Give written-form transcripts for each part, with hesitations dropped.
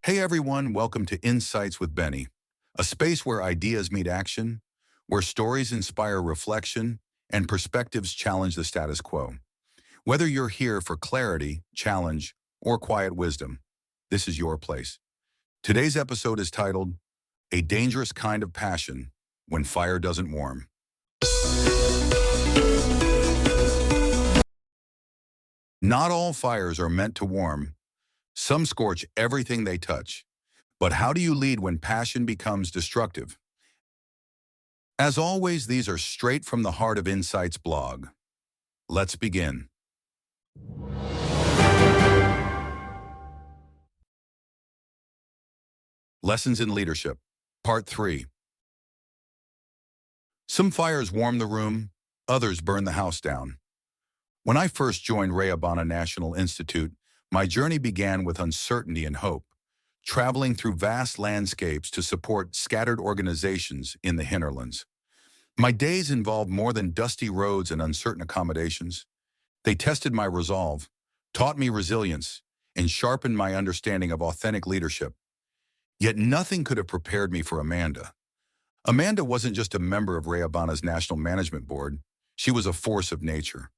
Hey everyone, welcome to Insights with Benny, a space where ideas meet action, where stories inspire reflection, and perspectives challenge the status quo. Whether you're here for clarity, challenge, or quiet wisdom, this is your place. Today's episode is titled, A Dangerous Kind of Passion When Fire Doesn't Warm. Not all fires are meant to warm. Some scorch everything they touch. But how do you lead when passion becomes destructive? As always, these are straight from the heart of Insights blog. Let's begin. Lessons in Leadership, Part 3. Some fires warm the room, others burn the house down. When I first joined Rayabana National Institute, my journey began with uncertainty and hope, traveling through vast landscapes to support scattered organizations in the hinterlands. My days involved more than dusty roads and uncertain accommodations. They tested my resolve, taught me resilience, and sharpened my understanding of authentic leadership. Yet nothing could have prepared me for Amanda. Amanda wasn't just a member of Rayabana's National Management Board. She was a force of nature.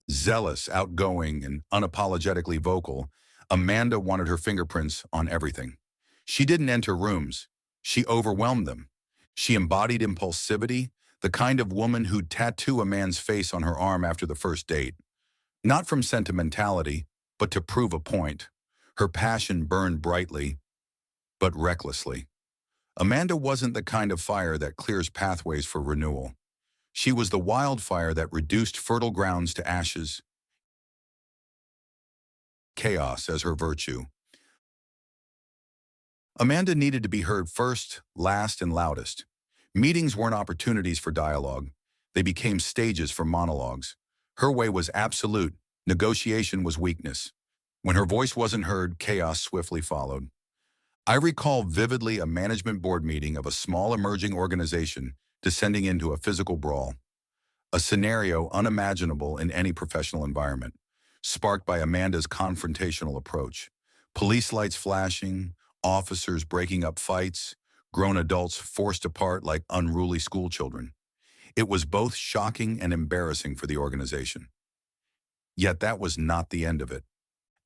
Zealous, outgoing, and unapologetically vocal, Amanda wanted her fingerprints on everything. She didn't enter rooms. She overwhelmed them. She embodied impulsivity, the kind of woman who'd tattoo a man's face on her arm after the first date. Not from sentimentality, but to prove a point. Her passion burned brightly, but recklessly. Amanda wasn't the kind of fire that clears pathways for renewal. She was the wildfire that reduced fertile grounds to ashes, chaos as her virtue. Amanda needed to be heard first, last, and loudest. Meetings weren't opportunities for dialogue. They became stages for monologues. Her way was absolute. Negotiation was weakness. When her voice wasn't heard, chaos swiftly followed. I recall vividly a management board meeting of a small emerging organization descending into a physical brawl, a scenario unimaginable in any professional environment, sparked by Amanda's confrontational approach. Police lights flashing, officers breaking up fights, grown adults forced apart like unruly schoolchildren. It was both shocking and embarrassing for the organization. Yet that was not the end of it.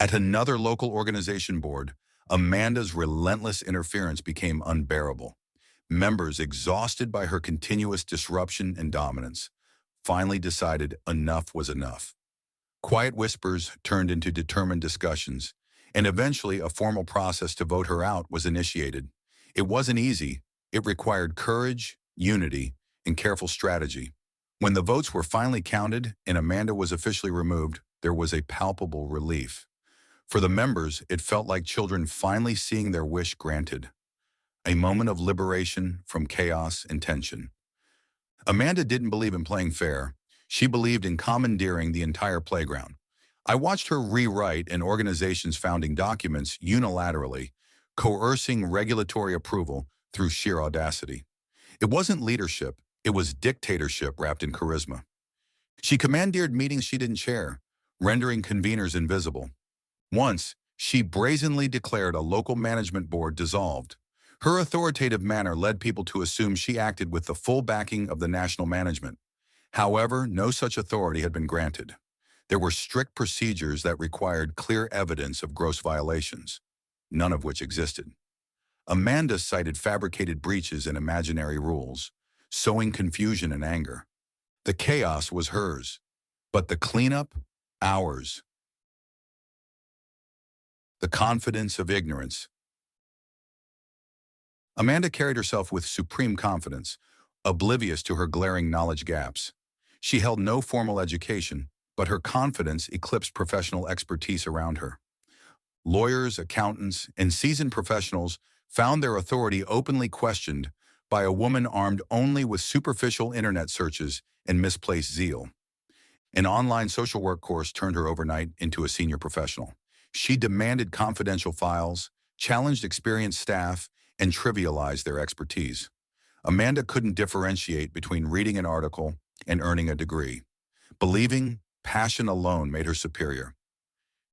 At another local organization board, Amanda's relentless interference became unbearable. Members, exhausted by her continuous disruption and dominance, finally decided enough was enough. Quiet whispers turned into determined discussions, and eventually a formal process to vote her out was initiated. It wasn't easy. It required courage, unity, and careful strategy. When the votes were finally counted and Amanda was officially removed, there was a palpable relief. For the members, it felt like children finally seeing their wish granted. A moment of liberation from chaos and tension. Amanda didn't believe in playing fair. She believed in commandeering the entire playground. I watched her rewrite an organization's founding documents unilaterally, coercing regulatory approval through sheer audacity. It wasn't leadership, it was dictatorship wrapped in charisma. She commandeered meetings she didn't chair, rendering conveners invisible. Once, she brazenly declared a local management board dissolved. Her authoritative manner led people to assume she acted with the full backing of the national management. However, no such authority had been granted. There were strict procedures that required clear evidence of gross violations, none of which existed. Amanda cited fabricated breaches and imaginary rules, sowing confusion and anger. The chaos was hers, but the cleanup, ours. The confidence of ignorance. Amanda carried herself with supreme confidence, oblivious to her glaring knowledge gaps. She held no formal education, but her confidence eclipsed professional expertise around her. Lawyers, accountants, and seasoned professionals found their authority openly questioned by a woman armed only with superficial internet searches and misplaced zeal. An online social work course turned her overnight into a senior professional. She demanded confidential files, challenged experienced staff, and trivialized their expertise. Amanda couldn't differentiate between reading an article and earning a degree. Believing passion alone made her superior.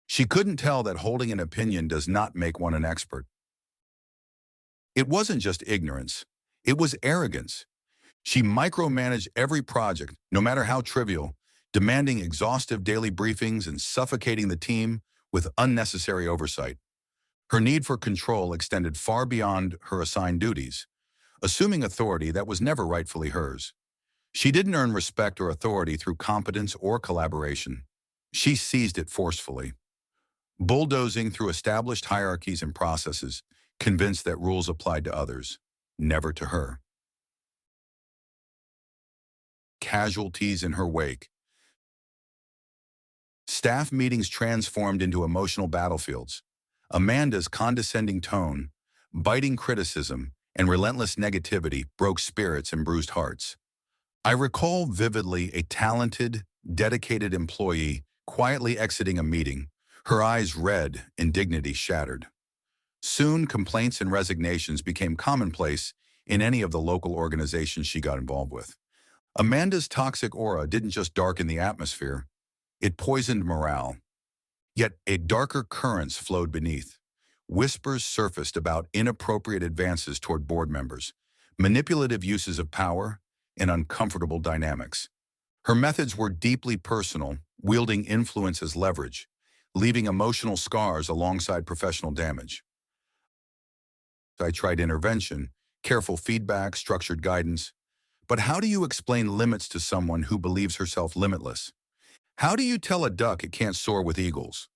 She couldn't tell that holding an opinion does not make one an expert. It wasn't just ignorance. It was arrogance. She micromanaged every project, no matter how trivial, demanding exhaustive daily briefings and suffocating the team with unnecessary oversight. Her need for control extended far beyond her assigned duties, assuming authority that was never rightfully hers. She didn't earn respect or authority through competence or collaboration. She seized it forcefully, bulldozing through established hierarchies and processes, convinced that rules applied to others, never to her. Casualties in her wake. Staff meetings transformed into emotional battlefields. Amanda's condescending tone, biting criticism, and relentless negativity broke spirits and bruised hearts. I recall vividly a talented, dedicated employee quietly exiting a meeting, her eyes red and dignity shattered. Soon, complaints and resignations became commonplace in any of the local organizations she got involved with. Amanda's toxic aura didn't just darken the atmosphere, it poisoned morale. Yet a darker currents flowed beneath. Whispers surfaced about inappropriate advances toward board members, manipulative uses of power, and uncomfortable dynamics. Her methods were deeply personal, wielding influence as leverage, leaving emotional scars alongside professional damage. I tried intervention, careful feedback, structured guidance. But how do you explain limits to someone who believes herself limitless? How do you tell a duck it can't soar with eagles?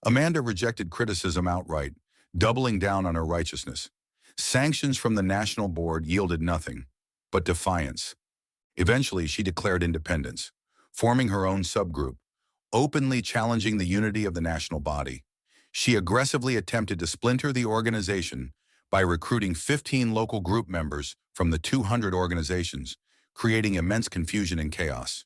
Amanda rejected criticism outright, doubling down on her righteousness. Sanctions from the national board yielded nothing but defiance. Eventually, she declared independence, forming her own subgroup, openly challenging the unity of the national body. She aggressively attempted to splinter the organization by recruiting 15 local group members from the 200 organizations, creating immense confusion and chaos.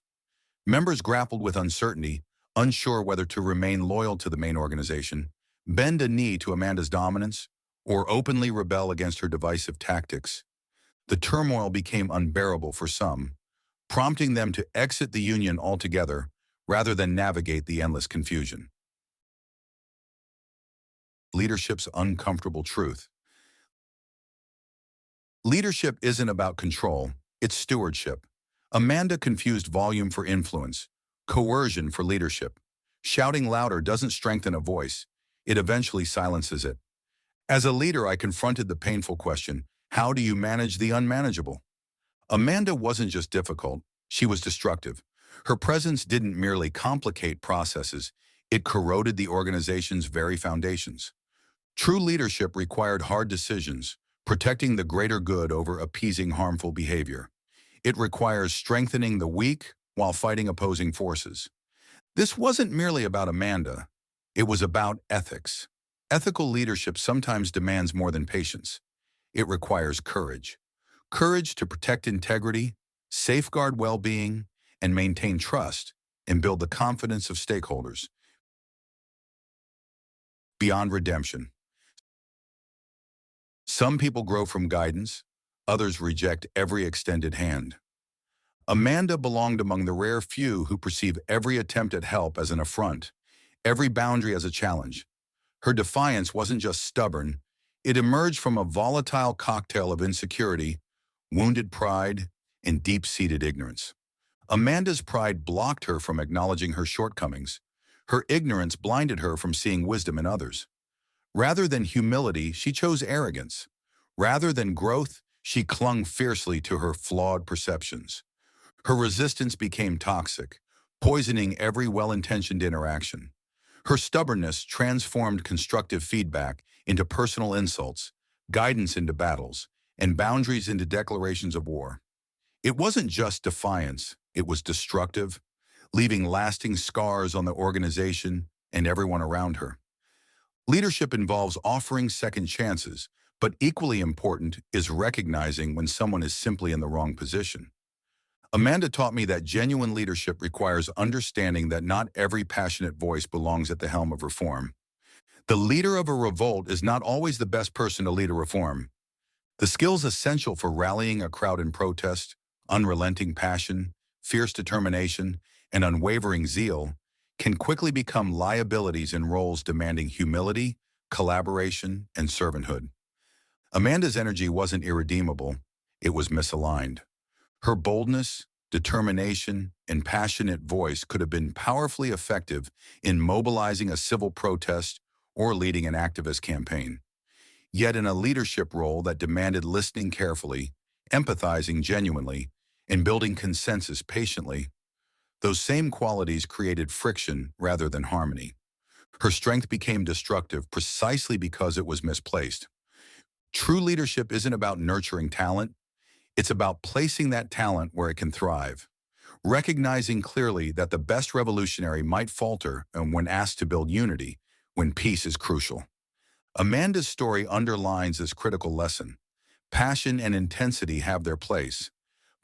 Members grappled with uncertainty, unsure whether to remain loyal to the main organization, bend a knee to Amanda's dominance, or openly rebel against her divisive tactics. The turmoil became unbearable for some, prompting them to exit the union altogether rather than navigate the endless confusion. Leadership's uncomfortable truth. Leadership isn't about control, it's stewardship. Amanda confused volume for influence, coercion for leadership. Shouting louder doesn't strengthen a voice, it eventually silences it. As a leader, I confronted the painful question, how do you manage the unmanageable? Amanda wasn't just difficult, she was destructive. Her presence didn't merely complicate processes, it corroded the organization's very foundations. True leadership required hard decisions, protecting the greater good over appeasing harmful behavior. It requires strengthening the weak while fighting opposing forces. This wasn't merely about Amanda. It was about ethics. Ethical leadership sometimes demands more than patience. It requires courage. Courage to protect integrity, safeguard well-being, and maintain trust, and build the confidence of stakeholders. Beyond redemption. Some people grow from guidance, others reject every extended hand. Amanda belonged among the rare few who perceive every attempt at help as an affront, every boundary as a challenge. Her defiance wasn't just stubborn, it emerged from a volatile cocktail of insecurity, wounded pride, and deep-seated ignorance. Amanda's pride blocked her from acknowledging her shortcomings. Her ignorance blinded her from seeing wisdom in others. Rather than humility, she chose arrogance. Rather than growth, she clung fiercely to her flawed perceptions. Her resistance became toxic, poisoning every well-intentioned interaction. Her stubbornness transformed constructive feedback into personal insults, guidance into battles, and boundaries into declarations of war. It wasn't just defiance, it was destructive, leaving lasting scars on the organization and everyone around her. Leadership involves offering second chances, but equally important is recognizing when someone is simply in the wrong position. Amanda taught me that genuine leadership requires understanding that not every passionate voice belongs at the helm of reform. The leader of a revolt is not always the best person to lead a reform. The skills essential for rallying a crowd in protest, unrelenting passion, fierce determination, and unwavering zeal, can quickly become liabilities in roles demanding humility, collaboration, and servanthood. Amanda's energy wasn't irredeemable, it was misaligned. Her boldness, determination, and passionate voice could have been powerfully effective in mobilizing a civil protest or leading an activist campaign. Yet in a leadership role that demanded listening carefully, empathizing genuinely, and building consensus patiently, those same qualities created friction rather than harmony. Her strength became destructive precisely because it was misplaced. True leadership isn't about nurturing talent, it's about placing that talent where it can thrive, recognizing clearly that the best revolutionary might falter and when asked to build unity, when peace is crucial. Amanda's story underlines this critical lesson. Passion and intensity have their place,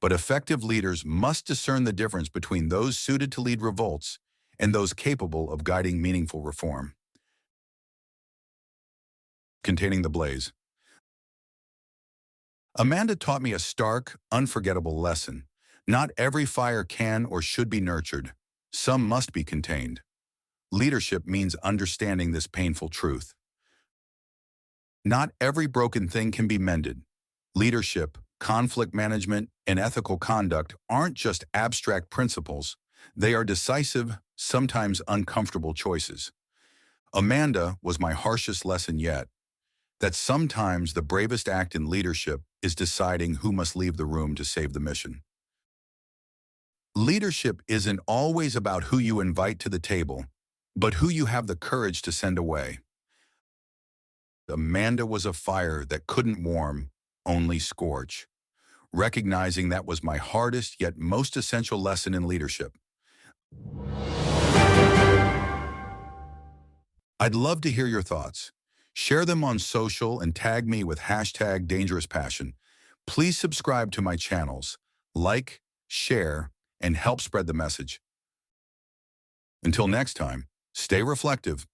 but effective leaders must discern the difference between those suited to lead revolts and those capable of guiding meaningful reform. Containing the blaze. Amanda taught me a stark, unforgettable lesson. Not every fire can or should be nurtured. Some must be contained. Leadership means understanding this painful truth. Not every broken thing can be mended. Leadership, conflict management, and ethical conduct aren't just abstract principles. They are decisive, sometimes uncomfortable choices. Amanda was my harshest lesson yet, that sometimes the bravest act in leadership is deciding who must leave the room to save the mission. Leadership isn't always about who you invite to the table, but who you have the courage to send away. Amanda was a fire that couldn't warm, only scorch. Recognizing that was my hardest yet most essential lesson in leadership. I'd love to hear your thoughts. Share them on social and tag me with #DangerousPassion. Please subscribe to my channels, like, share, and help spread the message. Until next time, stay reflective